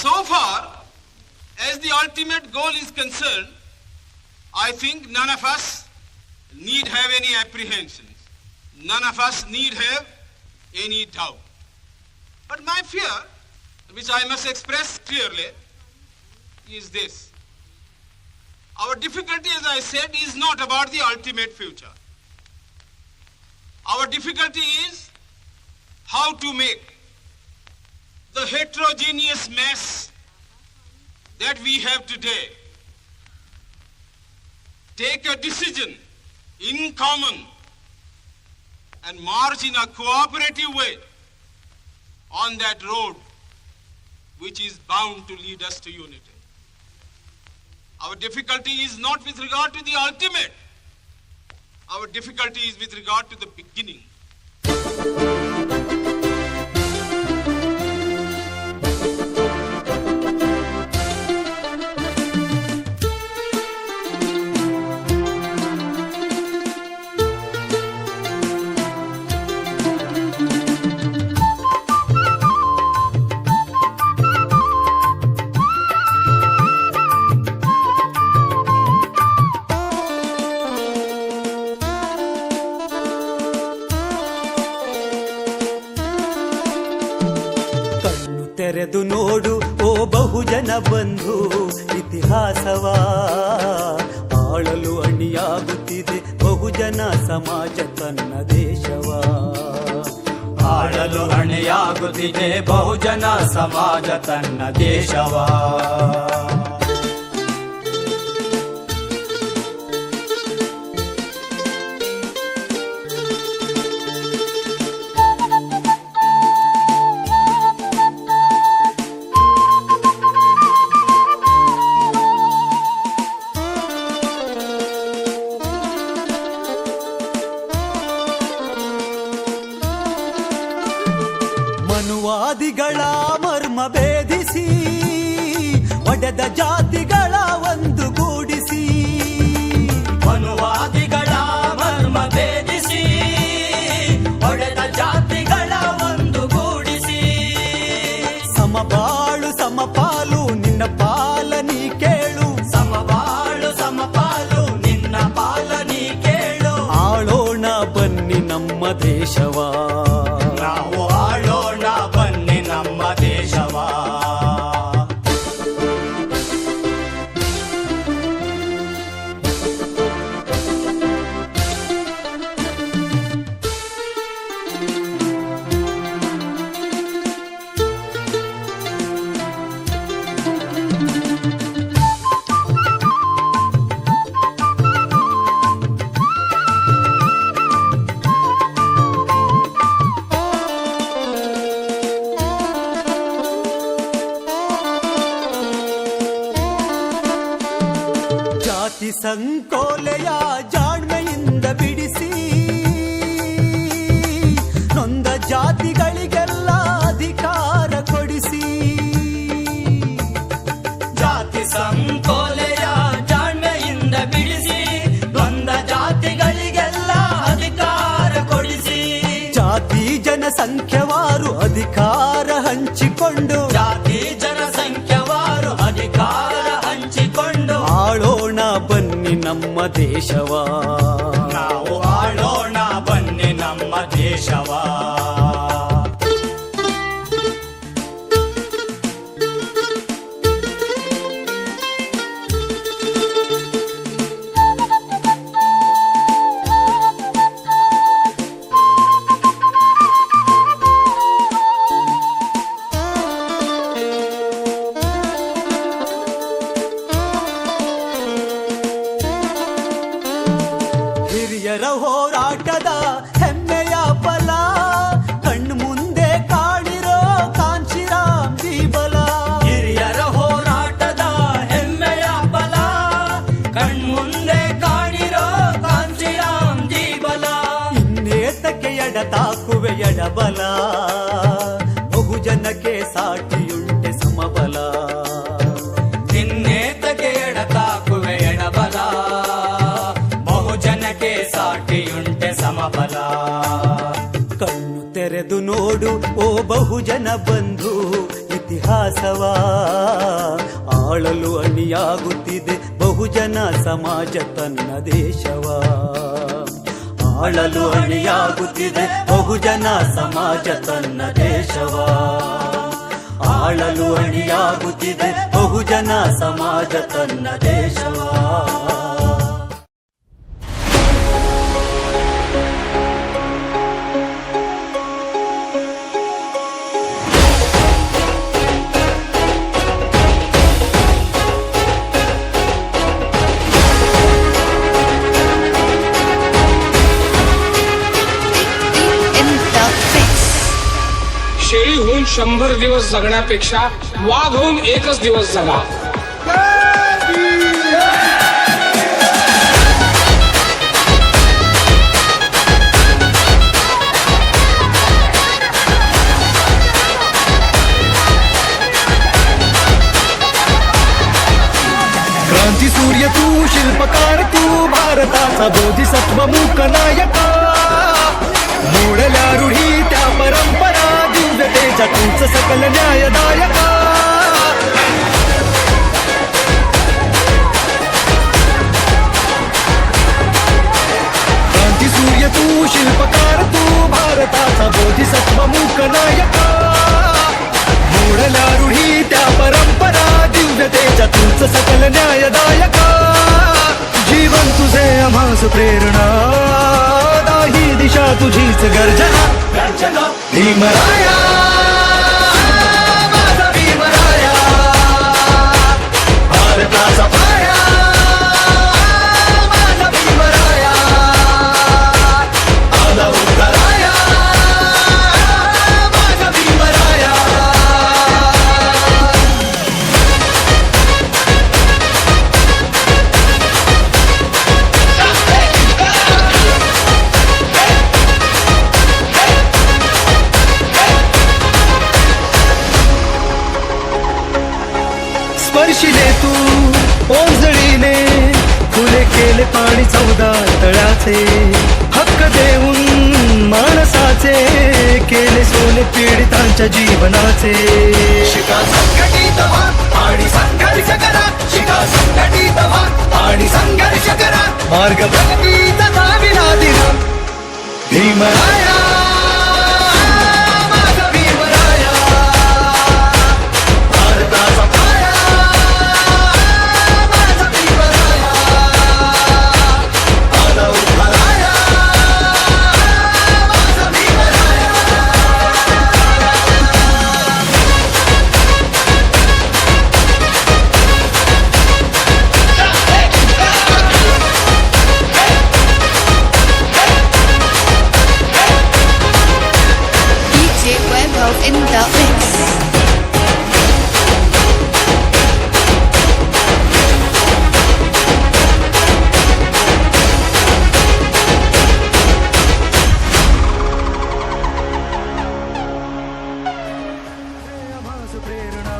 So far as the ultimate goal is concerned, I think none of us need have any apprehensions. None of us need have any doubt. But my fear, which I must express clearly, is this. Our difficulty, as I said, is not about the ultimate future. Our difficulty is how to make the heterogeneous mess that we have today take a decision in common and march in a cooperative way on that road which is bound to lead us to unity. Our difficulty is not with regard to the ultimate. Our difficulty is with regard to the beginning. ತೆರೆದು ನೋಡು ಓ ಬಹುಜನ ಬಂಧು, ಇತಿಹಾಸವ ಆಳಲು ಅಣಿಯಾಗುತ್ತಿದೆ ಬಹುಜನ ಸಮಾಜ ತನ್ನ ದೇಶವ. ಆಳಲು ಅಣಿಯಾಗುತ್ತಿದೆ ಬಹುಜನ ಸಮಾಜ ತನ್ನ ದೇಶವ. ಮನುವಾದಿಗಳ ಮರ್ಮ ಭೇದಿಸಿ ಒಡೆದ ಜಾತಿಗಳ ಒಂದುಗೂಡಿಸಿ, ಮನುವಾದಿಗಳ ಮರ್ಮ ಭೇದಿಸಿ ಒಡೆದ ಜಾತಿಗಳ ಒಂದುಗೂಡಿಸಿ, ಸಮಬಾಳು ಸಮಪಾಲು ನಿನ್ನ ಪಾಲನಿ ಕೇಳು, ಸಮಬಾಳು ಸಮಪಾಲು ನಿನ್ನ ಪಾಲನಿ ಕೇಳು. ಆಳೋಣ ಬನ್ನಿ ನಮ್ಮ ದೇಶವ, ನಾವು ಆಳೋಣ ಬನ್ನಿ ನಮ್ಮ ದೇಶವ. ಜಾತಿ ಸಂಕೋಲೆಯ ಜಾಣ್ಮೆಯಿಂದ ಬಿಡಿಸಿ ನೊಂದ ಜಾತಿಗಳಿಗೆಲ್ಲ ಅಧಿಕಾರ ಕೊಡಿಸಿ, ಜಾತಿ ಸಂಕೋಲೆಯ ಜಾಣ್ಮೆಯಿಂದ ಬಿಡಿಸಿ ನೊಂದ ಜಾತಿಗಳಿಗೆಲ್ಲ ಅಧಿಕಾರ ಕೊಡಿಸಿ, ಜಾತಿ ಜನಸಂಖ್ಯವಾರು ಅಧಿಕಾರ ಹಂಚಿಕೊಂಡು, ಜಾತಿ ಜನಸಂಖ್ಯವಾರು ಅಧಿಕಾರ ಹಂಚಿಕೊಂಡು ಆಳೋಣ ಬನ್ನಿ ನಮ್ಮ ದೇಶವ, ನಾವು ಆಳೋಣ ಬನ್ನಿ ನಮ್ಮ ದೇಶವ. ಹಿರಿಯರ ಹೋರಾಟದ ಹೆಮ್ಮೆಯ ಫಲ ಕಣ್ಣು ಮುಂದೆ ಕಾಣಿರೋ ಕಾಂಚಿರಾಮ್ ಜೀಬಲ, ಹಿರಿಯರ ಹೋರಾಟದ ಹೆಮ್ಮೆಯ ಫಲ ಕಣ್ಮುಂದೆ ಕಾಣಿರೋ ಕಾಂಚಿರಾಮ್ ಜೀಬಲ. ಇನ್ನೇತಕ್ಕೆ ಎಡತಾಕುವೆ ಎಡಬಲ, ಬಹುಜನಕ್ಕೆ ಸಾಟಿಯುಂಟೆ ಸಮಬಲ, ಇನ್ನೇತಕ್ಕೆ ಎಡತಾಕುವೆ ಎಡಬಲ, ಬಹುಜನಕ್ಕೆ ಸಾಟಿಯುಂಟೆ ಸಮಬಲ. ಕಣ್ಣು ತೆರೆದು ನೋಡು ಓ ಬಹುಜನ ಬಂಧು, ಇತಿಹಾಸ ವಿಕಾಸವ ಆಳಲು ಅಣಿಯಾಗುತ್ತಿದೆ ಬಹುಜನ ಸಮಾಜ ತನ್ನ ದೇಶವ ಆಳಲು ಅಣಿಯಾಗುತ್ತಿದೆ ಬಹುಜನ ಸಮಾಜ ತನ್ನ ದೇಶವ ಆಳಲು ಅಣಿಯಾಗುತ್ತಿದೆ ಬಹುಜನ ಸಮಾಜ ತನ್ನ ದೇಶವ शेळी होऊन 100 दिवस जगण्यापेक्षा वाघ होऊन एकच दिवस जगा. क्रांती सूर्य तू शिल्पकार तू भारताचा बोधिसत्व मूक नायका मोडल्या रूढी त्या परंपरा दिव्यतेच्या तूच सकल न्यायदायका क्रांती सूर्य तू शिल्पकार तू भारताचा बोधिसत्व मूक नायका मोडल्या रूढी त्या परंपरा दिव्यतेच्या तूच सकल न्यायदायका जीवन तुझे आम्हास प्रेरणा दाही दिशा तुझीच गर्जना भीमराया माझा भीमराया भारताचा पाया माझा भीमराया आला उतराया माझा भीमराया स्पर्शिले तू ओंजळीने फुले केले पाणी 14 तळ्याचे हक्क देऊन माणसाचे केले सोने पीडितांच्या जीवनाचे शिका संघटित व्हा आणि संघर्ष करा शिका संघटित व्हा आणि संघर्ष करा मार्ग प्रगतीचा दाविला दिला भीमराया माझा भीमराया भारताचा पाया माझा भीमराया आला उतराया माझा Bhimraya DJ Webber in the mix. आम्हास प्रेरणा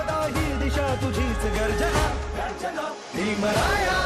दाही दिशा तुझीच गर्जना भीमराया